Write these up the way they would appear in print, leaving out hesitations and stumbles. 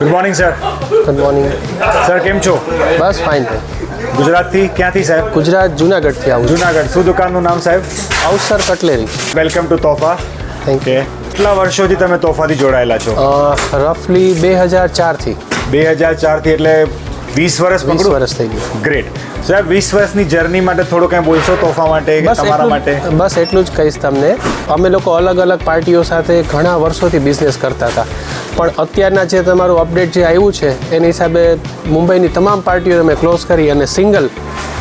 Good morning sir. Good morning. Sir કેમ છો? બસ fine. ગુજરાતથી ક્યાંથી સાહેબ? ગુજરાત જુનાગઢથી આવું છું. જુનાગઢ. શું દુકાનનું નામ સાહેબ? Avsar cutlery. Welcome to Tohfa. Thank કે કેટલા વર્ષોથી તમે તોફાથી જોડાયેલા છો? યુ. રફલી 2004થી. 2004થી એટલે 20 વર્ષ 20 પકડું? વર્ષ થઈ ગયું. ગ્રેટ. સાહેબ 20 વર્ષની જર્ની માટે થોડું કંઈ બોલશો તોફા માટે કે તમારા માટે? બસ એટલું જ કહીશ તમને. અમે લોકો અલગ અલગ પાર્ટીઓ સાથે ઘણા વર્ષોથી બિઝનેસ કરતા હતા, પણ અત્યારના જે તમારું અપડેટ જે આવ્યું છે એની હિસાબે મુંબઈની તમામ પાર્ટીઓ અમે ક્લોઝ કરી અને સિંગલ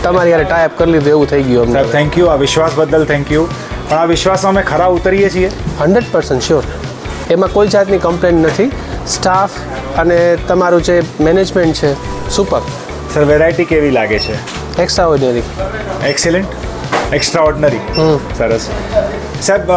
તમારી યારે ટાઈપ કરી લીધું એવું થઈ ગયું અમને. સાહેબ થેન્ક યુ. આ વિશ્વાસ બદલ થેન્ક યુ. પણ આ વિશ્વાસમાં અમે ખરા ઉતરીએ છીએ. 100% શ્યોર. એમાં કોઈ જાતની કમ્પ્લેન નથી. સ્ટાફ અને તમારું જે મેનેજમેન્ટ છે સુપર. સર વેરાયટી કેવી લાગે છે? એક્સ્ટ્રાઓર્ડિનરી. એક્સિલન્ટ. Extra ordinary. સરસ. સાહેબ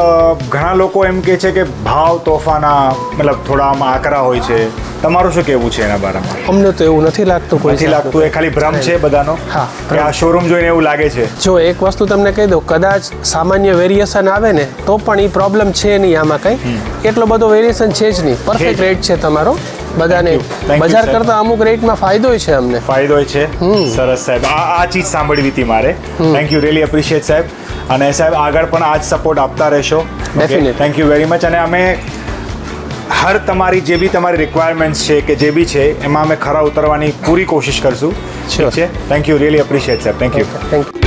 ઘણા લોકો એમ કહે છે કે ભાવ તોફાના મતલબ થોડા આમ આકરા હોય છે. તમારું શું કહેવું છે એના બારામાં? અમને તો એવું નથી લાગતું. કોઈ નથી લાગતું? એ ખાલી ભ્રમ છે બધાનો? હા. કે આ શોરૂમ જોઈને એવું લાગે છે? જો એક વસ્તુ તમને કહી દઉં, કદાચ સામાન્ય વેરિએશન આવે ને તો પણ એ પ્રોબ્લેમ છે નહીં આમાં કંઈ. એટલો બધો વેરિએશન છે જ નહીં. પરફેક્ટ રેટ છે તમારો બધાને. Thank you, બજાર sir. કરતાં અમુક રેટમાં ફાયદો છે અમને. ફાયદો છે. સરસ સાહેબ. આ ચીજ સાંભળવી હતી મારે. Thank you. રિયલી એપ્રિશિએટ સાહેબ. અને સાહેબ આગળ પણ આ જ સપોર્ટ આપતા રહેશો. Definitely. Thank you very much. અને અમે હર તમારી જે બી તમારી રિક્વાયરમેન્ટ્સ છે કે જે બી છે એમાં અમે ખરા ઉતરવાની પૂરી કોશિશ કરશું. Sure. ઠીક છે. Thank you. રિયલી એપ્રિશિએટ સાહેબ. Thank you. Thank you.